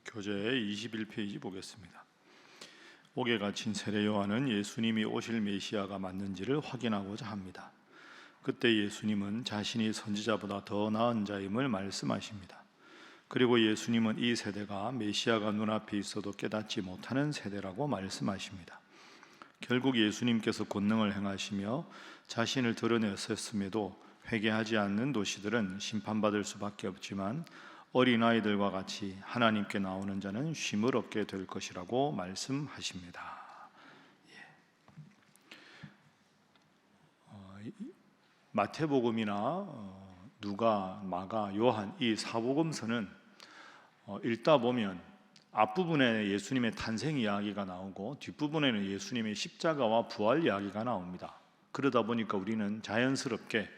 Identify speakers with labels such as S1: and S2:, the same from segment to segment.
S1: 교재 21페이지 보겠습니다. 옥에 갇힌 세례 요한은 예수님이 오실 메시아가 맞는지를 확인하고자 합니다. 그때 예수님은 자신이 선지자보다 더 나은 자임을 말씀하십니다. 그리고 예수님은 이 세대가 메시아가 눈앞에 있어도 깨닫지 못하는 세대라고 말씀하십니다. 결국 예수님께서 권능을 행하시며 자신을 드러내셨음에도 회개하지 않는 도시들은 심판받을 수밖에 없지만 어린아이들과 같이 하나님께 나오는 자는 쉼을 얻게 될 것이라고 말씀하십니다. 마태복음이나 누가, 마가, 요한 이 사복음서는 읽다 보면 앞부분에 예수님의 탄생 이야기가 나오고 뒷부분에는 예수님의 십자가와 부활 이야기가 나옵니다. 그러다 보니까 우리는 자연스럽게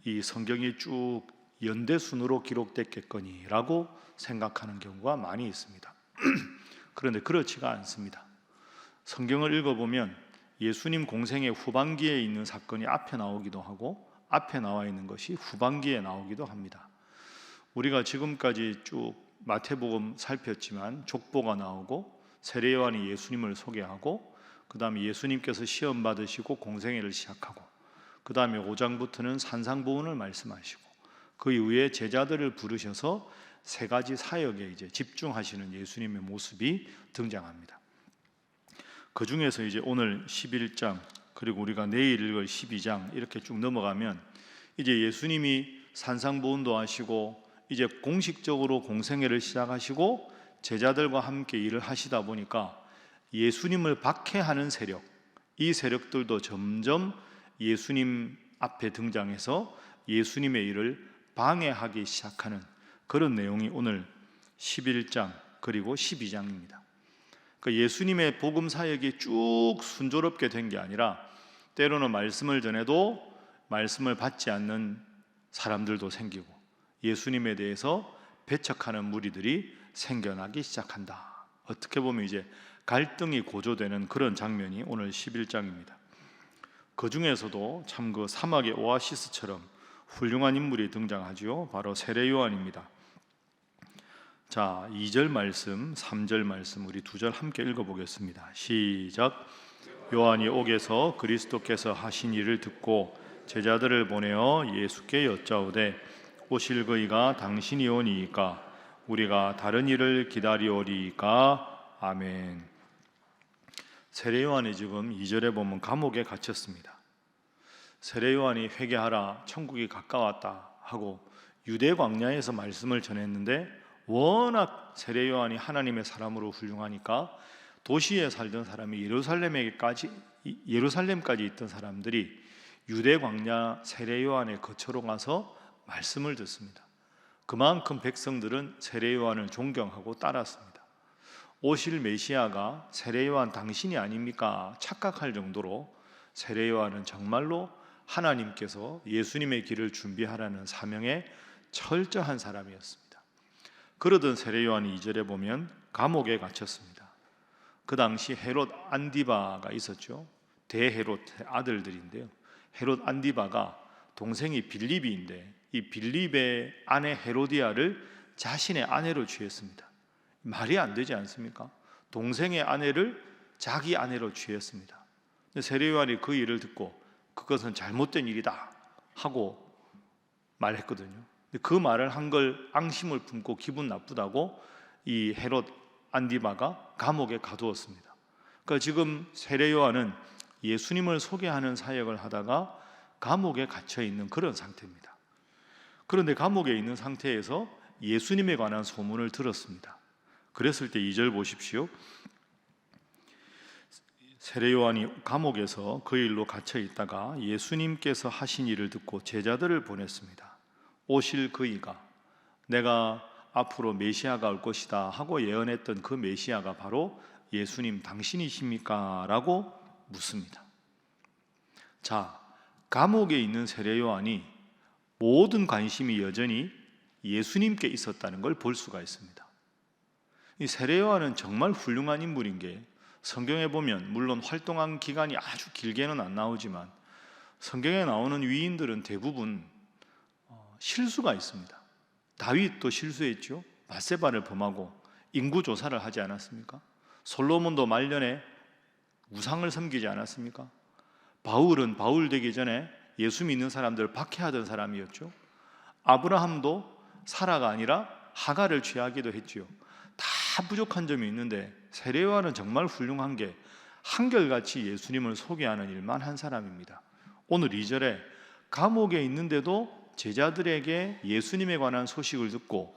S1: 이 성경이 쭉 연대순으로 기록됐겠거니라고 생각하는 경우가 많이 있습니다. 그런데 그렇지가 않습니다. 성경을 읽어보면 예수님 공생의 후반기에 있는 사건이 앞에 나오기도 하고 앞에 나와 있는 것이 후반기에 나오기도 합니다. 우리가 지금까지 쭉 마태복음 살폈지만 족보가 나오고 세례 요한이 예수님을 소개하고 그 다음에 예수님께서 시험 받으시고 공생애를 시작하고 그 다음에 5장부터는 산상보훈을 말씀하시고 그 이후에 제자들을 부르셔서 세 가지 사역에 이제 집중하시는 예수님의 모습이 등장합니다. 그 중에서 이제 오늘 11장 그리고 우리가 내일 읽을 12장 이렇게 쭉 넘어가면 이제 예수님이 산상보훈도 하시고 이제 공식적으로 공생애를 시작하시고 제자들과 함께 일을 하시다 보니까 예수님을 박해하는 세력, 이 세력들도 점점 예수님 앞에 등장해서 예수님의 일을 방해하기 시작하는 그런 내용이 오늘 11장 그리고 12장입니다. 그러니까 예수님의 복음 사역이 쭉 순조롭게 된 게 아니라 때로는 말씀을 전해도 말씀을 받지 않는 사람들도 생기고 예수님에 대해서 배척하는 무리들이 생겨나기 시작한다. 어떻게 보면 이제 갈등이 고조되는 그런 장면이 오늘 11장입니다. 그 중에서도 참 그 사막의 오아시스처럼 훌륭한 인물이 등장하죠. 바로 세례 요한입니다. 자, 2절 말씀, 3절 말씀 우리 2절 함께 읽어보겠습니다. 시작. 요한이 옥에서 그리스도께서 하신 일을 듣고 제자들을 보내어 예수께 여짜오되 오실 그이가 당신이 오니이까 우리가 다른 일을 기다리오리이까. 아멘. 세례 요한이 지금 2절에 보면 감옥에 갇혔습니다. 세례 요한이 회개하라 천국이 가까웠다 하고 유대 광야에서 말씀을 전했는데 워낙 세례 요한이 하나님의 사람으로 훌륭하니까 도시에 살던 사람이 예루살렘까지 있던 사람들이 유대 광야 세례 요한의 거처로 가서 말씀을 듣습니다. 그만큼 백성들은 세례 요한을 존경하고 따랐습니다. 오실 메시아가 세례 요한 당신이 아닙니까? 착각할 정도로 세례 요한은 정말로 하나님께서 예수님의 길을 준비하라는 사명에 철저한 사람이었습니다. 그러던 세례 요한이 2절에 보면 감옥에 갇혔습니다. 그 당시 헤롯 안디바가 있었죠. 대헤롯 아들들인데요. 헤롯 안디바가 동생이 빌립이인데 이 빌립의 아내 헤로디아를 자신의 아내로 취했습니다. 말이 안 되지 않습니까? 동생의 아내를 자기 아내로 취했습니다. 세례 요한이 그 일을 듣고 그것은 잘못된 일이다 하고 말했거든요. 그 말을 한 걸 앙심을 품고 기분 나쁘다고 이 헤롯 안디바가 감옥에 가두었습니다. 그러니까 지금 세례 요한은 예수님을 소개하는 사역을 하다가 감옥에 갇혀 있는 그런 상태입니다. 그런데 감옥에 있는 상태에서 예수님에 관한 소문을 들었습니다. 그랬을 때 2절 보십시오. 세례 요한이 감옥에서 그 일로 갇혀 있다가 예수님께서 하신 일을 듣고 제자들을 보냈습니다. 오실 그이가 내가 앞으로 메시아가 올 것이다 하고 예언했던 그 메시아가 바로 예수님 당신이십니까? 라고 묻습니다. 자, 감옥에 있는 세례 요한이 모든 관심이 여전히 예수님께 있었다는 걸 볼 수가 있습니다. 이 세례 요한은 정말 훌륭한 인물인 게 성경에 보면 물론 활동한 기간이 아주 길게는 안 나오지만 성경에 나오는 위인들은 대부분 실수가 있습니다. 다윗도 실수했죠. 밧세바를 범하고 인구 조사를 하지 않았습니까? 솔로몬도 말년에 우상을 섬기지 않았습니까? 바울은 바울 되기 전에 예수 믿는 사람들을 박해하던 사람이었죠. 아브라함도 사라가 아니라 하갈을 취하기도 했지요. 다 부족한 점이 있는데 세례요한은 정말 훌륭한 게 한결같이 예수님을 소개하는 일만 한 사람입니다. 오늘 2절에 감옥에 있는데도 제자들에게 예수님에 관한 소식을 듣고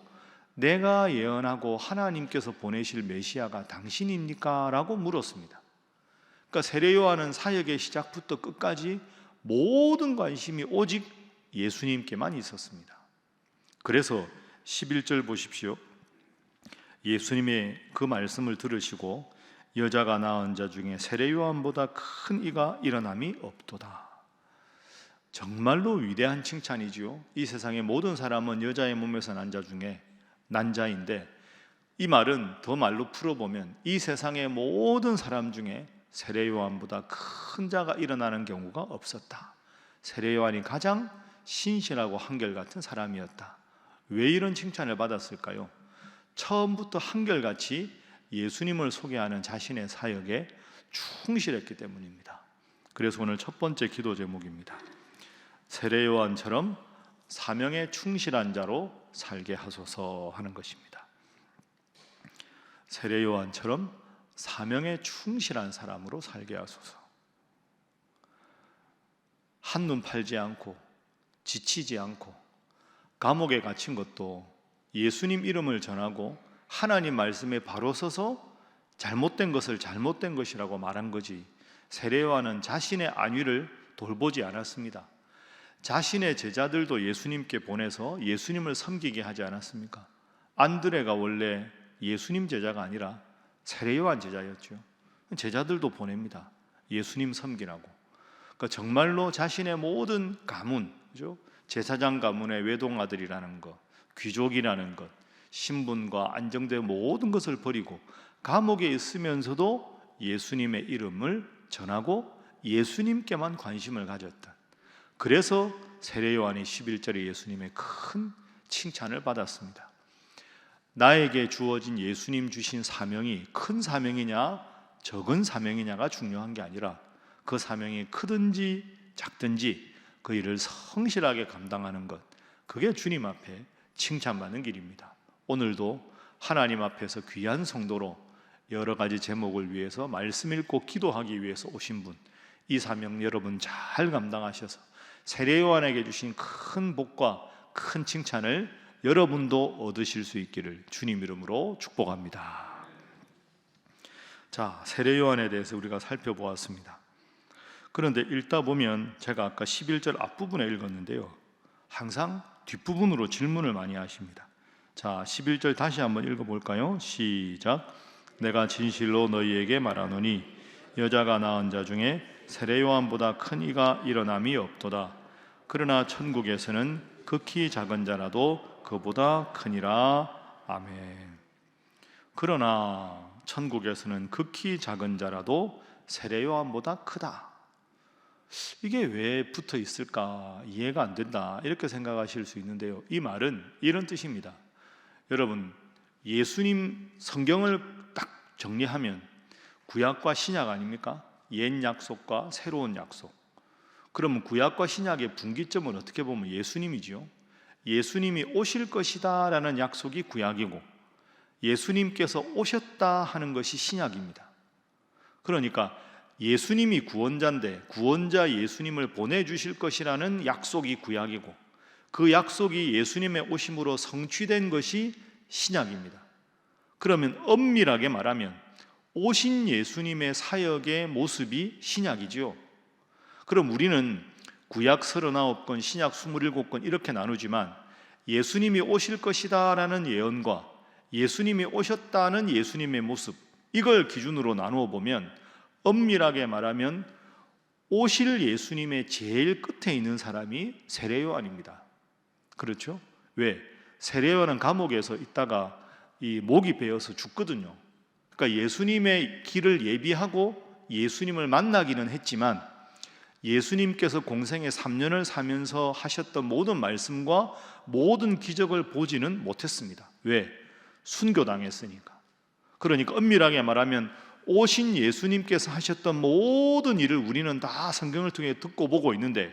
S1: 내가 예언하고 하나님께서 보내실 메시아가 당신입니까? 라고 물었습니다. 그러니까 세례요한은 사역의 시작부터 끝까지 모든 관심이 오직 예수님께만 있었습니다. 그래서 11절 보십시오. 예수님의 그 말씀을 들으시고 여자가 낳은 자 중에 세례요한보다 큰 이가 일어남이 없도다. 정말로 위대한 칭찬이지요. 이 세상의 모든 사람은 여자의 몸에서 난 자 중에 난 자인데, 이 말은 더 말로 풀어보면 이 세상의 모든 사람 중에 세례요한보다 큰 자가 일어나는 경우가 없었다. 세례요한이 가장 신실하고 한결같은 사람이었다. 왜 이런 칭찬을 받았을까요? 처음부터 한결같이 예수님을 소개하는 자신의 사역에 충실했기 때문입니다. 그래서 오늘 첫 번째 기도 제목입니다. 세례요한처럼 사명에 충실한 자로 살게 하소서 하는 것입니다. 세례요한처럼 사명에 충실한 사람으로 살게 하소서. 한눈 팔지 않고 지치지 않고 감옥에 갇힌 것도 예수님 이름을 전하고 하나님 말씀에 바로 서서 잘못된 것을 잘못된 것이라고 말한 거지, 세례요한은 자신의 안위를 돌보지 않았습니다. 자신의 제자들도 예수님께 보내서 예수님을 섬기게 하지 않았습니까? 안드레가 원래 예수님 제자가 아니라 세례요한 제자였죠. 제자들도 보냅니다. 예수님 섬기라고. 그러니까 정말로 자신의 모든 가문, 그죠? 제사장 가문의 외동아들이라는 것, 귀족이라는 것, 신분과 안정된 모든 것을 버리고 감옥에 있으면서도 예수님의 이름을 전하고 예수님께만 관심을 가졌다. 그래서 세례요한이 11절에 예수님의 큰 칭찬을 받았습니다. 나에게 주어진 예수님 주신 사명이 큰 사명이냐 적은 사명이냐가 중요한 게 아니라 그 사명이 크든지 작든지 그 일을 성실하게 감당하는 것, 그게 주님 앞에 칭찬받는 길입니다. 오늘도 하나님 앞에서 귀한 성도로 여러 가지 제목을 위해서 말씀 읽고 기도하기 위해서 오신 분, 이 사명 여러분 잘 감당하셔서 세례요한에게 주신 큰 복과 큰 칭찬을 여러분도 얻으실 수 있기를 주님 이름으로 축복합니다. 자, 세례요한에 대해서 우리가 살펴보았습니다. 그런데 읽다 보면 제가 아까 11절 앞부분에 읽었는데요, 항상 뒷부분으로 질문을 많이 하십니다. 자, 11절 다시 한번 읽어볼까요? 시작. 내가 진실로 너희에게 말하노니 여자가 낳은 자 중에 세례요한보다 큰 이가 일어남이 없도다. 그러나 천국에서는 극히 작은 자라도 그보다 크니라. 아멘. 그러나 천국에서는 극히 작은 자라도 세례요한보다 크다. 이게 왜 붙어 있을까? 이해가 안 된다, 이렇게 생각하실 수 있는데요, 이 말은 이런 뜻입니다. 여러분, 예수님 성경을 딱 정리하면 구약과 신약 아닙니까? 옛 약속과 새로운 약속. 그러면 구약과 신약의 분기점은 어떻게 보면 예수님이지요. 예수님이 오실 것이다 라는 약속이 구약이고 예수님께서 오셨다 하는 것이 신약입니다. 그러니까 예수님이 구원자인데 구원자 예수님을 보내주실 것이라는 약속이 구약이고 그 약속이 예수님의 오심으로 성취된 것이 신약입니다. 그러면 엄밀하게 말하면 오신 예수님의 사역의 모습이 신약이지요. 그럼 우리는 구약 39권, 신약 27권 이렇게 나누지만 예수님이 오실 것이다 라는 예언과 예수님이 오셨다는 예수님의 모습, 이걸 기준으로 나누어 보면 엄밀하게 말하면 오실 예수님의 제일 끝에 있는 사람이 세례요한입니다. 그렇죠? 왜? 세례요한은 감옥에서 있다가 이 목이 베어서 죽거든요. 그러니까 예수님의 길을 예비하고 예수님을 만나기는 했지만 예수님께서 공생의 3년을 사면서 하셨던 모든 말씀과 모든 기적을 보지는 못했습니다. 왜? 순교당했으니까. 그러니까 엄밀하게 말하면 오신 예수님께서 하셨던 모든 일을 우리는 다 성경을 통해 듣고 보고 있는데,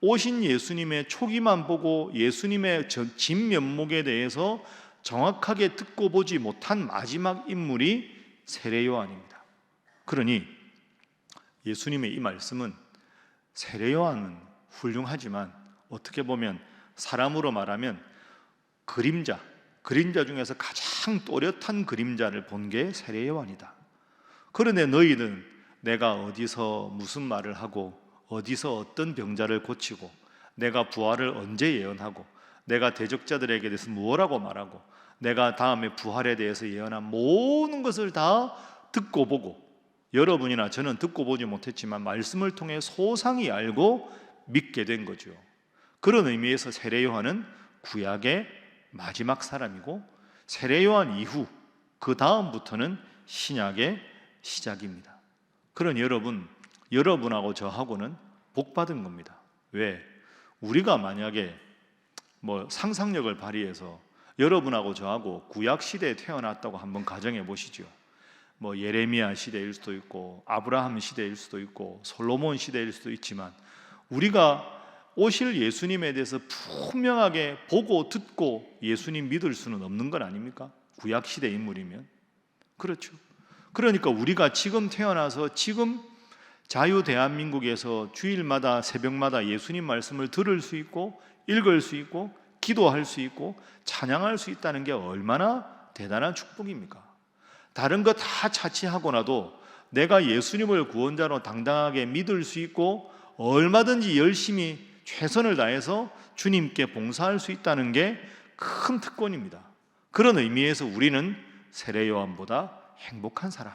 S1: 오신 예수님의 초기만 보고 예수님의 진면목에 대해서 정확하게 듣고 보지 못한 마지막 인물이 세례 요한입니다. 그러니 예수님의 이 말씀은, 세례 요한은 훌륭하지만 어떻게 보면 사람으로 말하면 그림자 중에서 가장 또렷한 그림자를 본 게 세례 요한이다. 그런데 너희는 내가 어디서 무슨 말을 하고 어디서 어떤 병자를 고치고 내가 부활을 언제 예언하고 내가 대적자들에게 대해서 무엇라고 말하고 내가 다음에 부활에 대해서 예언한 모든 것을 다 듣고 보고, 여러분이나 저는 듣고 보지 못했지만 말씀을 통해 소상히 알고 믿게 된 거죠. 그런 의미에서 세례 요한은 구약의 마지막 사람이고, 세례 요한 이후 그 다음부터는 신약의 시작입니다. 그런 여러분하고 저하고는 복 받은 겁니다. 왜? 우리가 만약에 상상력을 발휘해서 여러분하고 저하고 구약 시대에 태어났다고 한번 가정해 보시죠. 예레미야 시대일 수도 있고 아브라함 시대일 수도 있고 솔로몬 시대일 수도 있지만, 우리가 오실 예수님에 대해서 분명하게 보고 듣고 예수님 믿을 수는 없는 건 아닙니까? 구약 시대 인물이면. 그렇죠. 그러니까 우리가 지금 태어나서 지금 자유 대한민국에서 주일마다 새벽마다 예수님 말씀을 들을 수 있고 읽을 수 있고 기도할 수 있고 찬양할 수 있다는 게 얼마나 대단한 축복입니까? 다른 거 다 차치하고 나도 내가 예수님을 구원자로 당당하게 믿을 수 있고 얼마든지 열심히 최선을 다해서 주님께 봉사할 수 있다는 게 큰 특권입니다. 그런 의미에서 우리는 세례 요한보다 행복한 사람,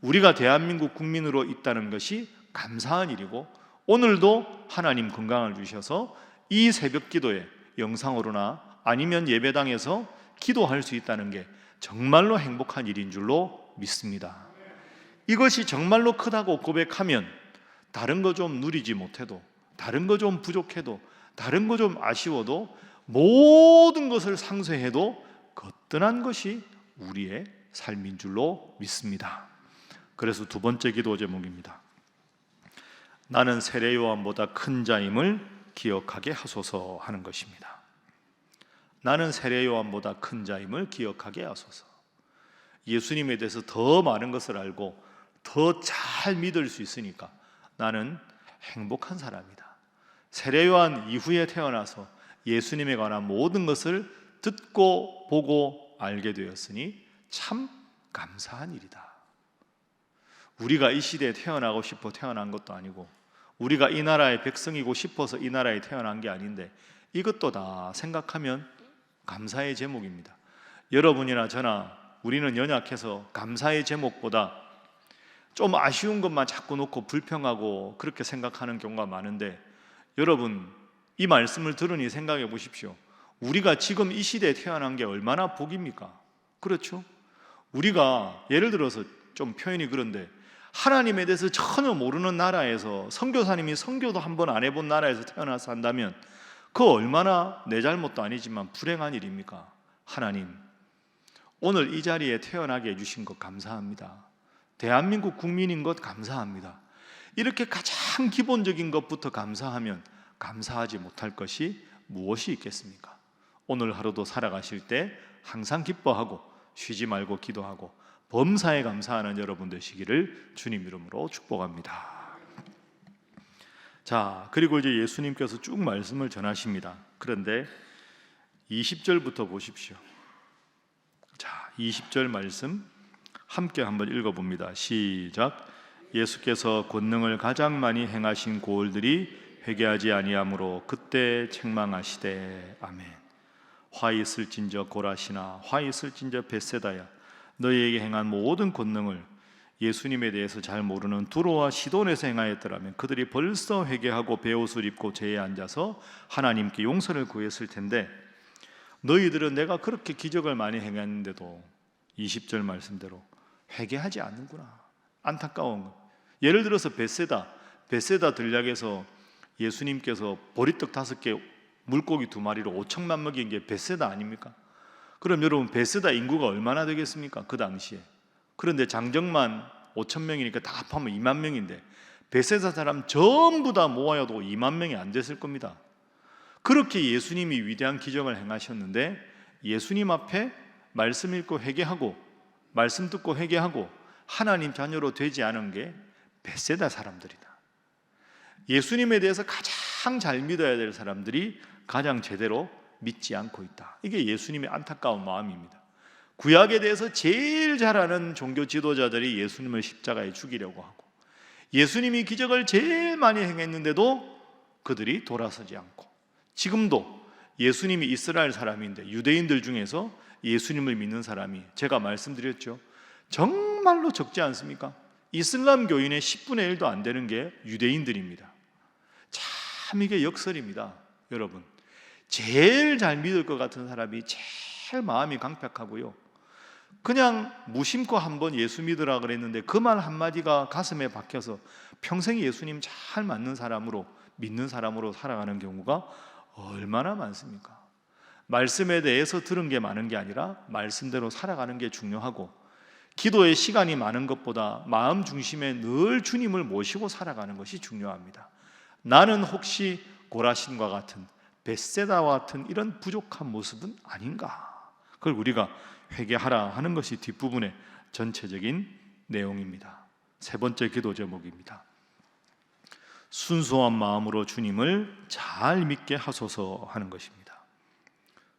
S1: 우리가 대한민국 국민으로 있다는 것이 감사한 일이고, 오늘도 하나님 건강을 주셔서 이 새벽 기도에 영상으로나 아니면 예배당에서 기도할 수 있다는 게 정말로 행복한 일인 줄로 믿습니다. 이것이 정말로 크다고 고백하면 다른 거 좀 누리지 못해도, 다른 거 좀 부족해도, 다른 거 좀 아쉬워도, 모든 것을 상쇄해도 거뜬한 것이 우리의 삶인 줄로 믿습니다. 그래서 두 번째 기도 제목입니다. 나는 세례 요한보다 큰 자임을 기억하게 하소서 하는 것입니다. 나는 세례 요한보다 큰 자임을 기억하게 하소서. 예수님에 대해서 더 많은 것을 알고 더 잘 믿을 수 있으니까 나는 행복한 사람이다. 세례 요한 이후에 태어나서 예수님에 관한 모든 것을 듣고 보고 알게 되었으니 참 감사한 일이다. 우리가 이 시대에 태어나고 싶어 태어난 것도 아니고, 우리가 이 나라의 백성이고 싶어서 이 나라에 태어난 게 아닌데, 이것도 다 생각하면 감사의 제목입니다. 여러분이나 저나 우리는 연약해서 감사의 제목보다 좀 아쉬운 것만 자꾸 놓고 불평하고 그렇게 생각하는 경우가 많은데, 여러분 이 말씀을 들으니 생각해 보십시오. 우리가 지금 이 시대에 태어난 게 얼마나 복입니까? 그렇죠? 우리가 예를 들어서 좀 표현이 그런데, 하나님에 대해서 전혀 모르는 나라에서, 선교사님이 선교도 한번 안 해본 나라에서 태어나서 한다면 그 얼마나 내 잘못도 아니지만 불행한 일입니까? 하나님, 오늘 이 자리에 태어나게 해주신 것 감사합니다. 대한민국 국민인 것 감사합니다. 이렇게 가장 기본적인 것부터 감사하면 감사하지 못할 것이 무엇이 있겠습니까? 오늘 하루도 살아가실 때 항상 기뻐하고 쉬지 말고 기도하고 범사에 감사하는 여러분 되시기를 주님 이름으로 축복합니다. 자, 그리고 이제 예수님께서 쭉 말씀을 전하십니다. 그런데 20절부터 보십시오. 자, 20절 말씀 함께 한번 읽어봅니다. 시작. 예수께서 권능을 가장 많이 행하신 고을들이 회개하지 아니하므로 그때 책망하시되 아멘. 화 있을진저 고라시나 화 있을진저 벳세다야, 너희에게 행한 모든 권능을 예수님에 대해서 잘 모르는 두로와 시돈에서 행하였더라면 그들이 벌써 회개하고 베옷을 입고 제에 앉아서 하나님께 용서를 구했을 텐데, 너희들은 내가 그렇게 기적을 많이 행했는데도 20절 말씀대로 회개하지 않는구나. 안타까운 것. 예를 들어서 벳세다 들락에서 예수님께서 보리떡 5개 물고기 2마리로 5천만 먹인 게 벳세다 아닙니까? 그럼 여러분 베세다 인구가 얼마나 되겠습니까? 그 당시에. 그런데 장정만 5천 명이니까 다 합하면 2만 명인데 베세다 사람 전부 다 모아도 2만 명이 안 됐을 겁니다. 그렇게 예수님이 위대한 기적을 행하셨는데 예수님 앞에 말씀 읽고 회개하고 말씀 듣고 회개하고 하나님 자녀로 되지 않은 게 베세다 사람들이다. 예수님에 대해서 가장 잘 믿어야 될 사람들이 가장 제대로 믿지 않고 있다. 이게 예수님의 안타까운 마음입니다. 구약에 대해서 제일 잘 아는 종교 지도자들이 예수님을 십자가에 죽이려고 하고 예수님이 기적을 제일 많이 행했는데도 그들이 돌아서지 않고 지금도 예수님이 이스라엘 사람인데 유대인들 중에서 예수님을 믿는 사람이 제가 말씀드렸죠. 정말로 적지 않습니까? 이슬람 교인의 10분의 1도 안 되는 게 유대인들입니다. 참 이게 역설입니다. 여러분 제일 잘 믿을 것 같은 사람이 제일 마음이 강팍하고요 그냥 무심코 한번 예수 믿으라 그랬는데 그 말 한마디가 가슴에 박혀서 평생 예수님 잘 맞는 사람으로 믿는 사람으로 살아가는 경우가 얼마나 많습니까? 말씀에 대해서 들은 게 많은 게 아니라 말씀대로 살아가는 게 중요하고 기도의 시간이 많은 것보다 마음 중심에 늘 주님을 모시고 살아가는 것이 중요합니다. 나는 혹시 고라신과 같은 벳세다와 같은 이런 부족한 모습은 아닌가? 그걸 우리가 회개하라 하는 것이 뒷부분의 전체적인 내용입니다. 세 번째 기도 제목입니다. 순수한 마음으로 주님을 잘 믿게 하소서 하는 것입니다.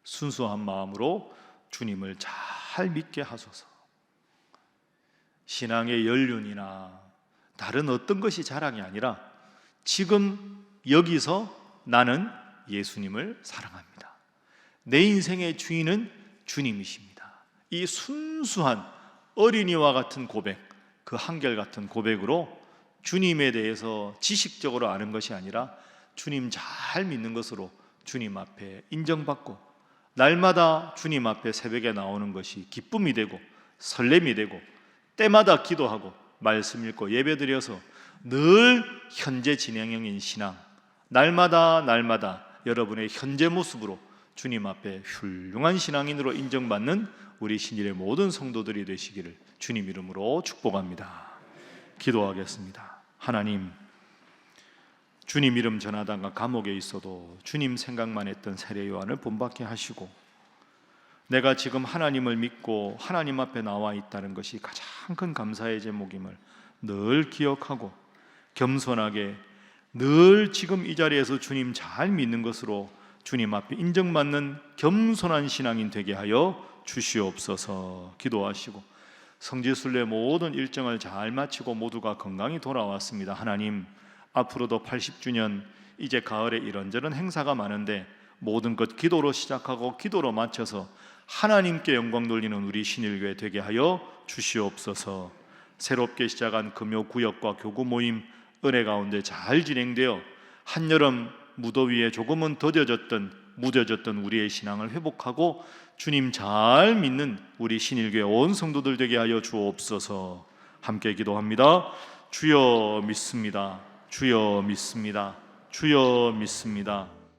S1: 순수한 마음으로 주님을 잘 믿게 하소서. 신앙의 연륜이나 다른 어떤 것이 자랑이 아니라 지금 여기서 나는 예수님을 사랑합니다. 내 인생의 주인은 주님이십니다. 이 순수한 어린이와 같은 고백, 그 한결같은 고백으로 주님에 대해서 지식적으로 아는 것이 아니라 주님 잘 믿는 것으로 주님 앞에 인정받고 날마다 주님 앞에 새벽에 나오는 것이 기쁨이 되고 설렘이 되고 때마다 기도하고 말씀 읽고 예배드려서 늘 현재 진행형인 신앙, 날마다 여러분의 현재 모습으로 주님 앞에 훌륭한 신앙인으로 인정받는 우리 신일의 모든 성도들이 되시기를 주님 이름으로 축복합니다. 기도하겠습니다. 하나님, 주님 이름 전하다가 감옥에 있어도 주님 생각만 했던 세례 요한을 본받게 하시고 내가 지금 하나님을 믿고 하나님 앞에 나와 있다는 것이 가장 큰 감사의 제목임을 늘 기억하고 겸손하게 늘 지금 이 자리에서 주님 잘 믿는 것으로 주님 앞에 인정받는 겸손한 신앙인 되게 하여 주시옵소서. 기도하시고 성지순례 모든 일정을 잘 마치고 모두가 건강히 돌아왔습니다. 하나님, 앞으로도 80주년 이제 가을에 이런저런 행사가 많은데 모든 것 기도로 시작하고 기도로 마쳐서 하나님께 영광 돌리는 우리 신일교회 되게 하여 주시옵소서. 새롭게 시작한 금요구역과 교구 모임 은혜 가운데 잘 진행되어 한여름 무더위에 조금은 무뎌졌던 우리의 신앙을 회복하고 주님 잘 믿는 우리 신일교회 온 성도들 되게 하여 주옵소서. 함께 기도합니다. 주여 믿습니다. 주여 믿습니다. 주여 믿습니다.